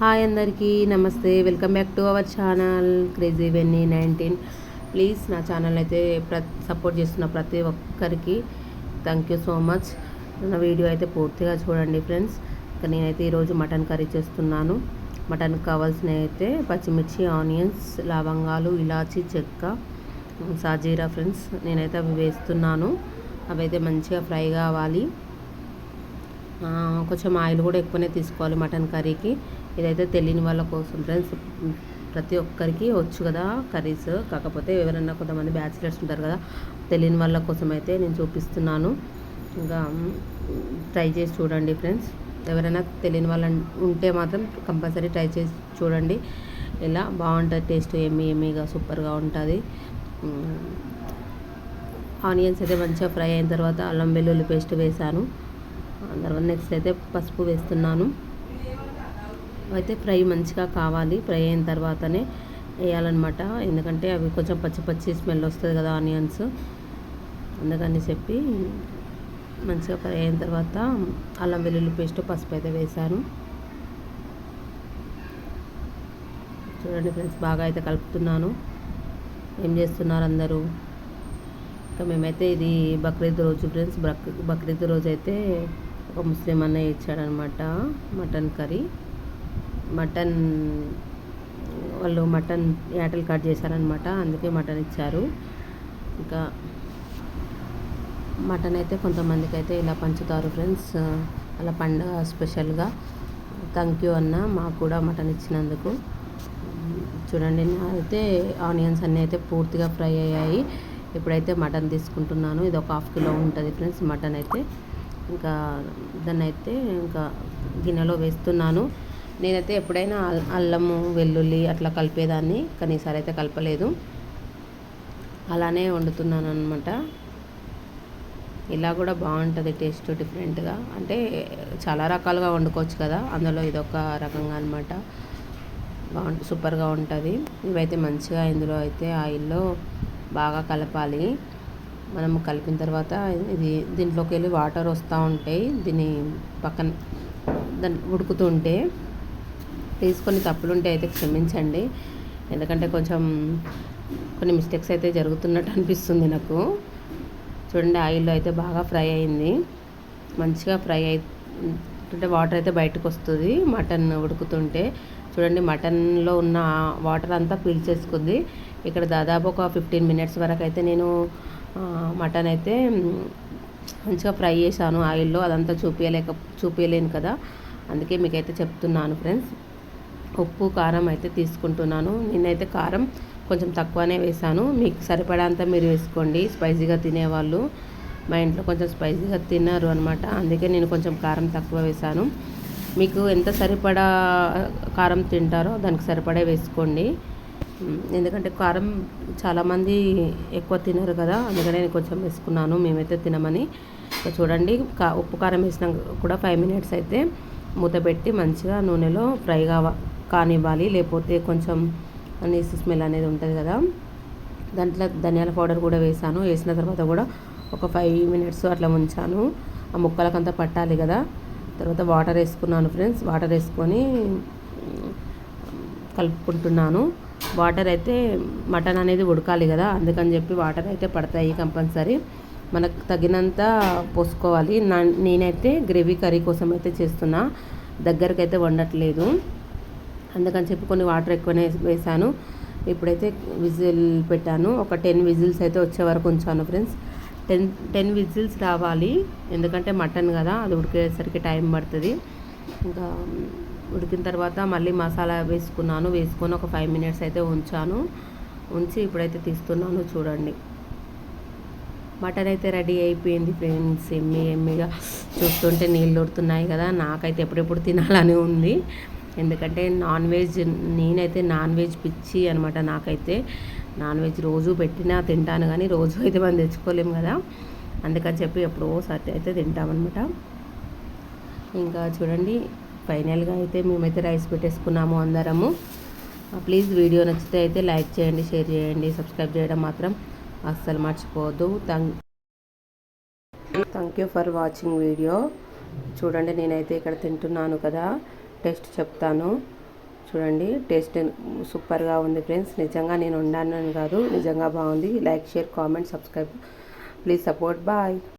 Hi అందరికీ నమస్తే, welcome back to our channel crazy వెన్నీ 19. ప్లీజ్ నా ఛానల్ అయితే సపోర్ట్ చేస్తున్న ప్రతి ఒక్కరికి థ్యాంక్ యూ సో మచ్. నా వీడియో అయితే పూర్తిగా చూడండి ఫ్రెండ్స్. ఇక నేనైతే ఈరోజు మటన్ కర్రీ చేస్తున్నాను. మటన్కి కావాల్సినవి అయితే పచ్చిమిర్చి, ఆనియన్స్, లవంగాలు, ఇలాచి, చెక్క, సాజీరా ఫ్రెండ్స్. నేనైతే అవి వేస్తున్నాను. అవి అయితే మంచిగా ఫ్రై కావాలి. కొంచెం ఆయిల్ కూడా ఎక్కువనే తీసుకోవాలి మటన్ కర్రీకి. ఇదైతే తెలియని వాళ్ళ కోసం ఫ్రెండ్స్. ప్రతి ఒక్కరికి వచ్చు కదా కర్రీస్, కాకపోతే ఎవరైనా కొంతమంది బ్యాచిలర్స్ ఉంటారు కదా, తెలియని వాళ్ళ కోసం అయితే నేను చూపిస్తున్నాను. ఇంకా ట్రై చేసి చూడండి ఫ్రెండ్స్. ఎవరైనా తెలియని వాళ్ళ ఉంటే మాత్రం కంపల్సరీ ట్రై చేసి చూడండి. ఇలా బాగుంటుంది, టేస్ట్ ఎమ్మీగా సూపర్గా ఉంటుంది. ఆనియన్స్ అయితే మంచిగా ఫ్రై అయిన తర్వాత అల్లం వెల్లుల్లి పేస్ట్ వేసాను. తర్వాత నెక్స్ట్ అయితే పసుపు వేస్తున్నాను. అయితే ఫ్రై మంచిగా కావాలి, ఫ్రై అయిన తర్వాతనే వేయాలన్నమాట. ఎందుకంటే అవి కొంచెం పచ్చి స్మెల్ వస్తుంది కదా ఆనియన్స్, అందుకని చెప్పి మంచిగా ఫ్రై అయిన తర్వాత అల్లం వెల్లుల్లి పేస్ట్, పసుపు అయితే వేసాను. చూడండి ఫ్రెండ్స్, బాగా అయితే కలుపుతున్నాను. ఏం చేస్తున్నారు అందరూ? ఇంకా మేమైతే ఇది బక్రీద్ రోజు ఫ్రెండ్స్. బక్రీద్ రోజు అయితే ఒక ముస్లిం అన్నయ్య ఇచ్చాడనమాట మటన్ కర్రీ. వాళ్ళు మటన్ యాటలు కట్ చేశారనమాట, అందుకే మటన్ ఇచ్చారు. ఇంకా మటన్ అయితే కొంతమందికి అయితే ఇలా పంచుతారు ఫ్రెండ్స్, అలా పండుగ స్పెషల్గా. థ్యాంక్ యూ అన్న, మాకు కూడా మటన్ ఇచ్చినందుకు. చూడండి, అయితే ఆనియన్స్ అన్నీ అయితే పూర్తిగా ఫ్రై అయ్యాయి. ఇప్పుడైతే మటన్ తీసుకుంటున్నాను. ఇది ఒక 1/2 కిలో ఉంటుంది ఫ్రెండ్స్ మటన్ అయితే. ఇంకా దాన్ని అయితే ఇంకా గిన్నెలో వేస్తున్నాను. నేనైతే ఎప్పుడైనా అల్లము వెల్లుల్లి అట్లా కలిపేదాన్ని, కానీ ఈసారి అయితే కలపలేదు, అలానే వండుతున్నాను అనమాట. ఇలా కూడా బాగుంటుంది టేస్ట్ డిఫరెంట్గా. అంటే చాలా రకాలుగా వండుకోవచ్చు కదా, అందులో ఇదొక రకంగా అనమాట. సూపర్గా ఉంటుంది. ఇవైతే మంచిగా ఇందులో అయితే ఆయిల్లో బాగా కలపాలి. మనం కలిపిన తర్వాత దీంట్లోకి వెళ్ళి వాటర్ వస్తూ ఉంటాయి. దీన్ని పక్కన దాన్ని ఉడుకుతుంటే ప్లీజ్ కొన్ని తప్పులు ఉంటే అయితే క్షమించండి. ఎందుకంటే కొంచెం కొన్ని మిస్టేక్స్ అయితే జరుగుతున్నట్టు అనిపిస్తుంది నాకు. చూడండి, ఆయిల్లో అయితే బాగా ఫ్రై అయింది. మంచిగా ఫ్రై అంటే వాటర్ అయితే బయటకు వస్తుంది మటన్ ఉడుకుతుంటే. చూడండి, మటన్లో ఉన్న వాటర్ అంతా పీల్చేసుకుంది. ఇక్కడ దాదాపు ఒక 15 మినిట్స్ వరకు అయితే నేను మటన్ అయితే మంచిగా ఫ్రై చేశాను ఆయిల్లో. అదంతా చూపించలేను కదా, అందుకే మీకైతే చెప్తున్నాను ఫ్రెండ్స్. ఉప్పు కారం అయితే తీసుకుంటున్నాను. నేనైతే కారం కొంచెం తక్కువనే వేసాను. మీకు సరిపడంత మీరు వేసుకోండి. స్పైసీగా తినేవాళ్ళు, మా ఇంట్లో కొంచెం స్పైసీగా తిన్నారు అనమాట, అందుకే నేను కొంచెం కారం తక్కువ వేసాను. మీకు ఎంత సరిపడా కారం తింటారో దానికి సరిపడే వేసుకోండి. ఎందుకంటే కారం చాలామంది ఎక్కువ తినరు కదా, అందుకనే నేను కొంచెం వేసుకున్నాను. మేమైతే తినమని. చూడండి, ఉప్పు కారం వేసినా కూడా 5 మినిట్స్ అయితే మూత పెట్టి మంచిగా నూనెలో ఫ్రై కానివ్వాలి. లేకపోతే కొంచెం నీసు స్మెల్ అనేది ఉంటుంది కదా. దాంట్లో ధనియాల పౌడర్ కూడా వేసాను. వేసిన తర్వాత కూడా ఒక 5 మినిట్స్ అట్లా ఉంచాను. ఆ ముక్కలకంతా పట్టాలి కదా. తర్వాత వాటర్ వేసుకున్నాను ఫ్రెండ్స్. వాటర్ వేసుకొని కలుపుకుంటున్నాను. వాటర్ అయితే మటన్ అనేది ఉడకాలి కదా, అందుకని చెప్పి వాటర్ అయితే పడతాయి కంపల్సరీ. మనకు తగినంత పోసుకోవాలి. నేనైతే గ్రేవీ కర్రీ కోసం అయితే చేస్తున్నా, దగ్గరకైతే వండట్లేదు, అందుకని చెప్పి కొన్ని వాటర్ ఎక్కువనే వేసాను. ఇప్పుడైతే విజిల్ పెట్టాను. ఒక 10 విజిల్స్ అయితే వచ్చే వరకు ఉంచాను ఫ్రెండ్స్. 10 విజిల్స్ రావాలి, ఎందుకంటే మటన్ కదా, అది ఉడికేసరికి టైం పడుతుంది. ఇంకా ఉడికిన తర్వాత మళ్ళీ మసాలా వేసుకొని ఒక 5 మినిట్స్ అయితే ఉంచి ఇప్పుడైతే తీస్తున్నాను. చూడండి, మటన్ అయితే రెడీ అయిపోయింది ఫ్రెండ్స్. ఎమ్మిగా చూస్తుంటే నీళ్ళు ఉడుతున్నాయి కదా. నాకైతే ఎప్పుడెప్పుడు తినాలని ఉంది, ఎందుకంటే నేనైతే నాన్ వెజ్ పిచ్చి అనమాట. నాకైతే నాన్ వెజ్ రోజు పెట్టినా తింటాను, కానీ రోజు అయితే మనం తెచ్చుకోలేము కదా, అందుకని చెప్పి ఎప్పుడో సర్టి అయితే తింటామన్నమాట. ఇంకా చూడండి, ఫైనల్గా అయితే మేమైతే రైస్ పెట్టేసుకున్నాము అందరము. ప్లీజ్ వీడియో నచ్చితే అయితే లైక్ చేయండి, షేర్ చేయండి, సబ్స్క్రైబ్ చేయడం మాత్రం అస్సలు మర్చిపోవద్దు. Thank you for watching video. చూడండి, నేనైతే ఇక్కడ తింటున్నాను కదా, టేస్ట్ చెప్తాను. చూడండి టేస్ట్ సూపర్గా ఉంది ఫ్రెండ్స్. నిజంగా నేను వండానని కాదు, నిజంగా బాగుంది. Like, share, comment, subscribe, please support. Bye.